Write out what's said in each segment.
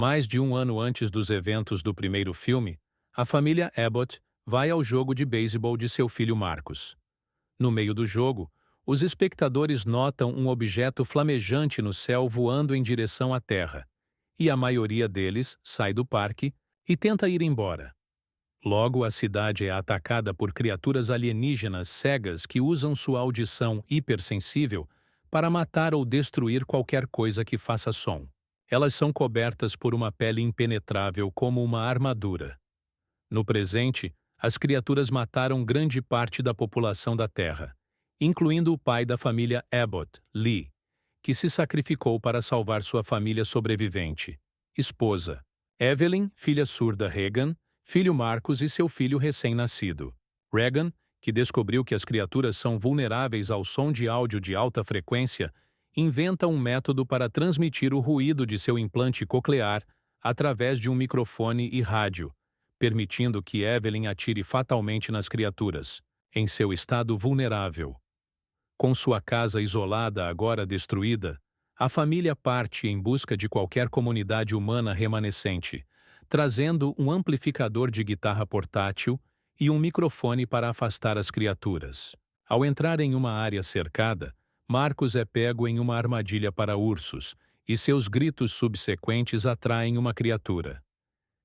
Mais de um ano antes dos eventos do primeiro filme, a família Abbott vai ao jogo de beisebol de seu filho Marcus. No meio do jogo, os espectadores notam um objeto flamejante no céu voando em direção à Terra, e a maioria deles sai do parque e tenta ir embora. Logo, a cidade é atacada por criaturas alienígenas cegas que usam sua audição hipersensível para matar ou destruir qualquer coisa que faça som. Elas são cobertas por uma pele impenetrável como uma armadura. No presente, as criaturas mataram grande parte da população da Terra, incluindo o pai da família Abbott, Lee, que se sacrificou para salvar sua família sobrevivente, esposa, Evelyn, filha surda Regan, filho Marcus e seu filho recém-nascido. Regan, que descobriu que as criaturas são vulneráveis ao som de áudio de alta frequência, inventa um método para transmitir o ruído de seu implante coclear através de um microfone e rádio, permitindo que Evelyn atire fatalmente nas criaturas, em seu estado vulnerável. Com sua casa isolada agora destruída, a família parte em busca de qualquer comunidade humana remanescente, trazendo um amplificador de guitarra portátil e um microfone para afastar as criaturas. Ao entrar em uma área cercada, Marcus é pego em uma armadilha para ursos, e seus gritos subsequentes atraem uma criatura.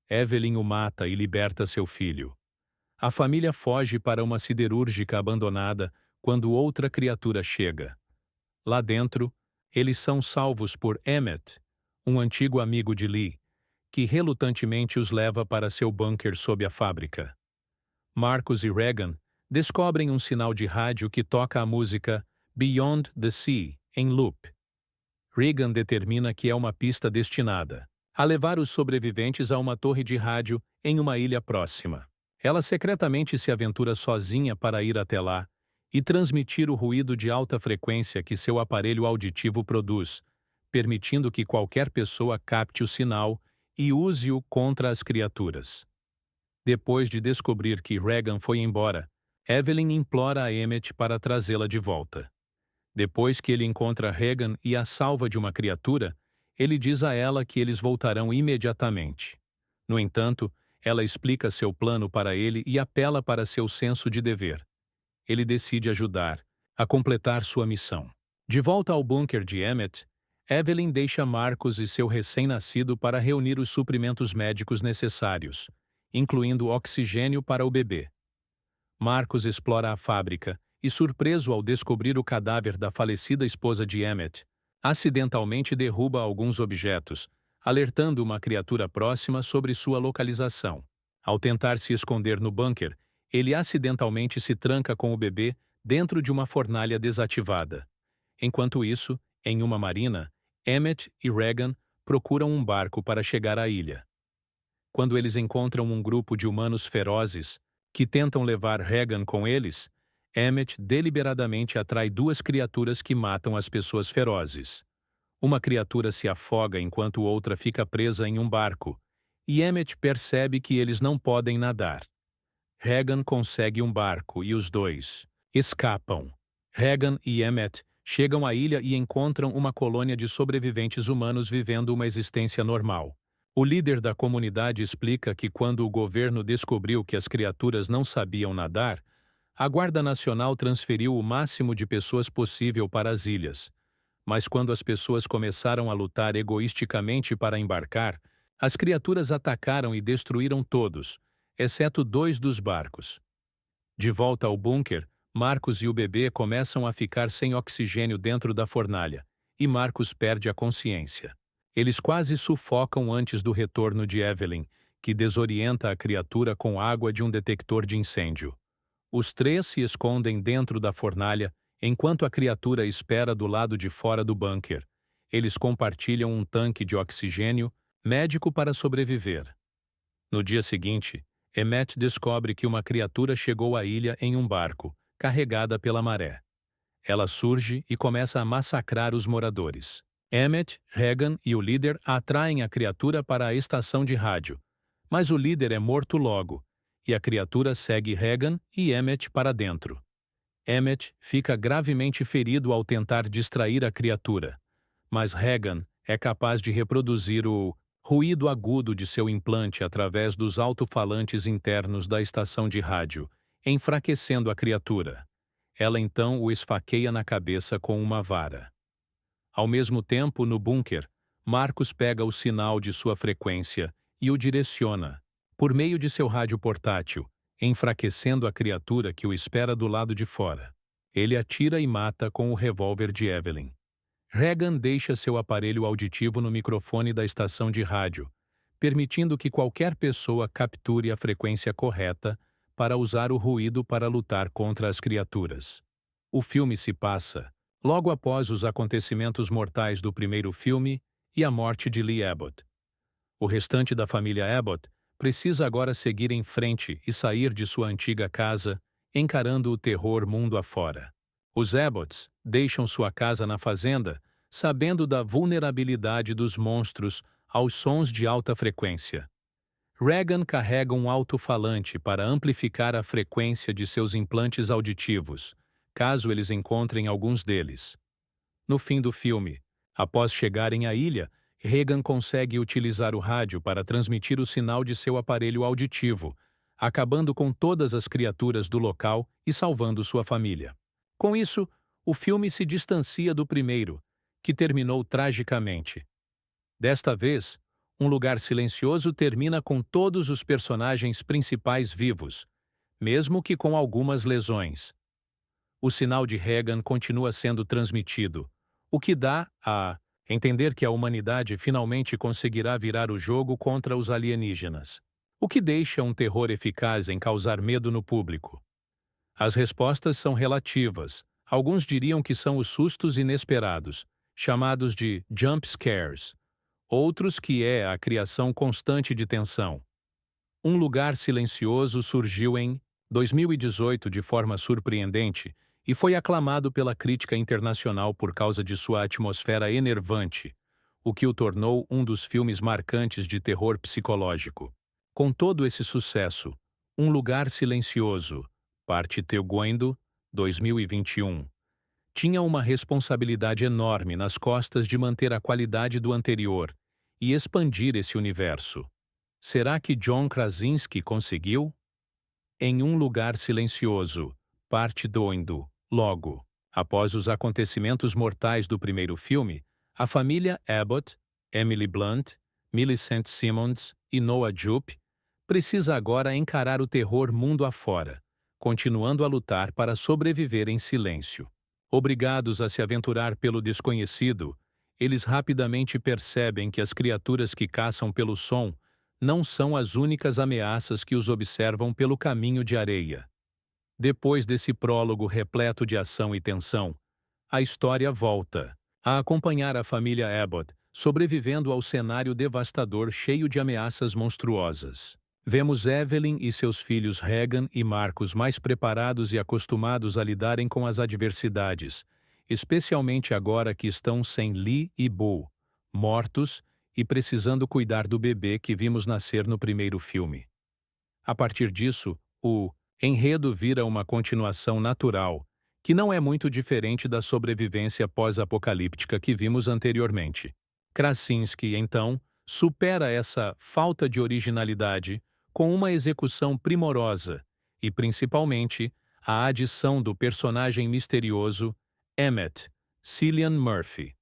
Evelyn o mata e liberta seu filho. A família foge para uma siderúrgica abandonada quando outra criatura chega. Lá dentro, eles são salvos por Emmett, um antigo amigo de Lee, que relutantemente os leva para seu bunker sob a fábrica. Marcus e Regan descobrem um sinal de rádio que toca a música Beyond the Sea, em loop. Regan determina que é uma pista destinada a levar os sobreviventes a uma torre de rádio em uma ilha próxima. Ela secretamente se aventura sozinha para ir até lá e transmitir o ruído de alta frequência que seu aparelho auditivo produz, permitindo que qualquer pessoa capte o sinal e use-o contra as criaturas. Depois de descobrir que Regan foi embora, Evelyn implora a Emmett para trazê-la de volta. Depois que ele encontra Regan e a salva de uma criatura, ele diz a ela que eles voltarão imediatamente. No entanto, ela explica seu plano para ele e apela para seu senso de dever. Ele decide ajudar a completar sua missão. De volta ao bunker de Emmett, Evelyn deixa Marcus e seu recém-nascido para reunir os suprimentos médicos necessários, incluindo oxigênio para o bebê. Marcus explora a fábrica e, surpreso ao descobrir o cadáver da falecida esposa de Emmett, acidentalmente derruba alguns objetos, alertando uma criatura próxima sobre sua localização. Ao tentar se esconder no bunker, ele acidentalmente se tranca com o bebê dentro de uma fornalha desativada. Enquanto isso, em uma marina, Emmett e Regan procuram um barco para chegar à ilha. Quando eles encontram um grupo de humanos ferozes que tentam levar Regan com eles, Emmett deliberadamente atrai duas criaturas que matam as pessoas ferozes. Uma criatura se afoga enquanto outra fica presa em um barco, e Emmett percebe que eles não podem nadar. Regan consegue um barco e os dois escapam. Regan e Emmett chegam à ilha e encontram uma colônia de sobreviventes humanos vivendo uma existência normal. O líder da comunidade explica que quando o governo descobriu que as criaturas não sabiam nadar, a Guarda Nacional transferiu o máximo de pessoas possível para as ilhas. Mas quando as pessoas começaram a lutar egoisticamente para embarcar, as criaturas atacaram e destruíram todos, exceto 2 dos barcos. De volta ao bunker, Marcus e o bebê começam a ficar sem oxigênio dentro da fornalha, e Marcus perde a consciência. Eles quase sufocam antes do retorno de Evelyn, que desorienta a criatura com água de um detector de incêndio. Os 3 se escondem dentro da fornalha, enquanto a criatura espera do lado de fora do bunker. Eles compartilham um tanque de oxigênio médico para sobreviver. No dia seguinte, Emmett descobre que uma criatura chegou à ilha em um barco, carregada pela maré. Ela surge e começa a massacrar os moradores. Emmett, Regan e o líder atraem a criatura para a estação de rádio, mas o líder é morto logo, e a criatura segue Regan e Emmett para dentro. Emmett fica gravemente ferido ao tentar distrair a criatura, mas Regan é capaz de reproduzir o ruído agudo de seu implante através dos alto-falantes internos da estação de rádio, enfraquecendo a criatura. Ela então o esfaqueia na cabeça com uma vara. Ao mesmo tempo, no bunker, Marcus pega o sinal de sua frequência e o direciona, por meio de seu rádio portátil, enfraquecendo a criatura que o espera do lado de fora. Ele atira e mata com o revólver de Evelyn. Regan deixa seu aparelho auditivo no microfone da estação de rádio, permitindo que qualquer pessoa capture a frequência correta para usar o ruído para lutar contra as criaturas. O filme se passa logo após os acontecimentos mortais do primeiro filme e a morte de Lee Abbott. O restante da família Abbott precisa agora seguir em frente e sair de sua antiga casa, encarando o terror mundo afora. Os Abbotts deixam sua casa na fazenda, sabendo da vulnerabilidade dos monstros aos sons de alta frequência. Regan carrega um alto-falante para amplificar a frequência de seus implantes auditivos, caso eles encontrem alguns deles. No fim do filme, após chegarem à ilha, Regan consegue utilizar o rádio para transmitir o sinal de seu aparelho auditivo, acabando com todas as criaturas do local e salvando sua família. Com isso, o filme se distancia do primeiro, que terminou tragicamente. Desta vez, Um Lugar Silencioso termina com todos os personagens principais vivos, mesmo que com algumas lesões. O sinal de Regan continua sendo transmitido, o que dá a entender que a humanidade finalmente conseguirá virar o jogo contra os alienígenas, o que deixa um terror eficaz em causar medo no público. As respostas são relativas. Alguns diriam que são os sustos inesperados, chamados de jump scares. Outros que é a criação constante de tensão. Um Lugar Silencioso surgiu em 2018 de forma surpreendente e foi aclamado pela crítica internacional por causa de sua atmosfera enervante, o que o tornou um dos filmes marcantes de terror psicológico. Com todo esse sucesso, Um Lugar Silencioso, Parte Segundo, 2021, tinha uma responsabilidade enorme nas costas de manter a qualidade do anterior e expandir esse universo. Será que John Krasinski conseguiu? Em Um Lugar Silencioso, Parte Segundo, logo após os acontecimentos mortais do primeiro filme, a família Abbott, Emily Blunt, Millicent Simmons e Noah Jupe precisa agora encarar o terror mundo afora, continuando a lutar para sobreviver em silêncio. Obrigados a se aventurar pelo desconhecido, eles rapidamente percebem que as criaturas que caçam pelo som não são as únicas ameaças que os observam pelo caminho de areia. Depois desse prólogo repleto de ação e tensão, a história volta a acompanhar a família Abbott, sobrevivendo ao cenário devastador cheio de ameaças monstruosas. Vemos Evelyn e seus filhos Regan e Marcus mais preparados e acostumados a lidarem com as adversidades, especialmente agora que estão sem Lee e Bo, mortos e precisando cuidar do bebê que vimos nascer no primeiro filme. A partir disso, o enredo vira uma continuação natural, que não é muito diferente da sobrevivência pós-apocalíptica que vimos anteriormente. Krasinski, então, supera essa falta de originalidade com uma execução primorosa e, principalmente, a adição do personagem misterioso Emmett, Cillian Murphy.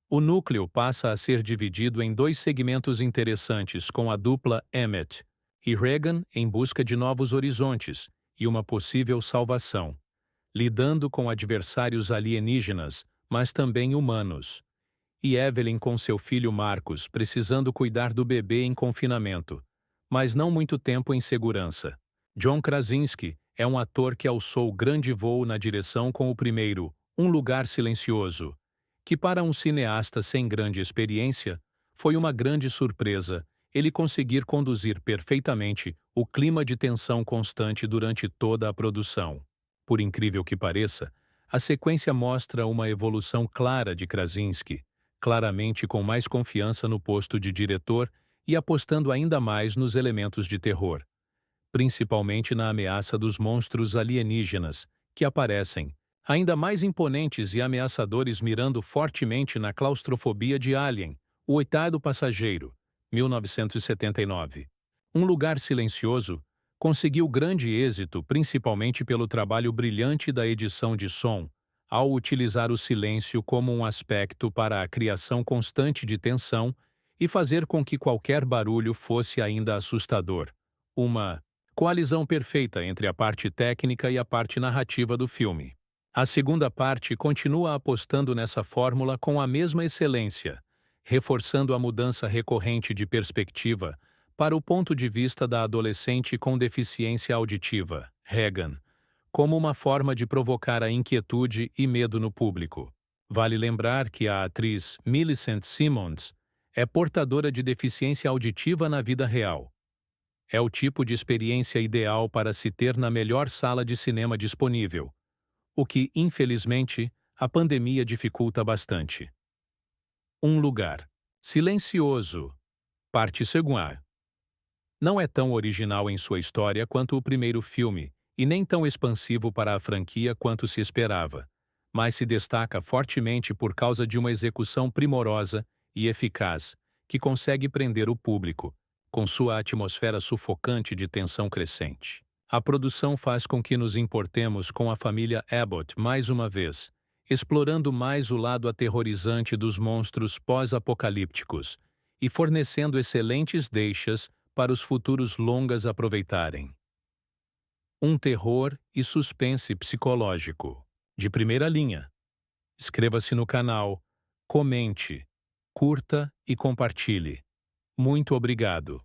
O núcleo passa a ser dividido em dois segmentos interessantes com a dupla Emmett e Regan em busca de novos horizontes e uma possível salvação, lidando com adversários alienígenas, mas também humanos, e Evelyn com seu filho Marcus precisando cuidar do bebê em confinamento, mas não muito tempo em segurança. John Krasinski é um ator que alçou grande voo na direção com o primeiro, Um Lugar Silencioso, que para um cineasta sem grande experiência, foi uma grande surpresa ele conseguir conduzir perfeitamente o clima de tensão constante durante toda a produção. Por incrível que pareça, a sequência mostra uma evolução clara de Krasinski, claramente com mais confiança no posto de diretor e apostando ainda mais nos elementos de terror, principalmente na ameaça dos monstros alienígenas, que aparecem, ainda mais imponentes e ameaçadores mirando fortemente na claustrofobia de Alien, o oitavo passageiro, 1979. Um Lugar Silencioso conseguiu grande êxito principalmente pelo trabalho brilhante da edição de som, ao utilizar o silêncio como um aspecto para a criação constante de tensão e fazer com que qualquer barulho fosse ainda assustador. Uma coalizão perfeita entre a parte técnica e a parte narrativa do filme. A segunda parte continua apostando nessa fórmula com a mesma excelência, reforçando a mudança recorrente de perspectiva para o ponto de vista da adolescente com deficiência auditiva, Regan, como uma forma de provocar a inquietude e medo no público. Vale lembrar que a atriz Millicent Simmonds é portadora de deficiência auditiva na vida real. É o tipo de experiência ideal para se ter na melhor sala de cinema disponível, o que, infelizmente, a pandemia dificulta bastante. Um Lugar Silencioso, parte segunda. Não é tão original em sua história quanto o primeiro filme, e nem tão expansivo para a franquia quanto se esperava, mas se destaca fortemente por causa de uma execução primorosa e eficaz, que consegue prender o público, com sua atmosfera sufocante de tensão crescente. A produção faz com que nos importemos com a família Abbott mais uma vez, explorando mais o lado aterrorizante dos monstros pós-apocalípticos e fornecendo excelentes deixas para os futuros longas aproveitarem. Um terror e suspense psicológico. De primeira linha. Inscreva-se no canal, comente, curta e compartilhe. Muito obrigado.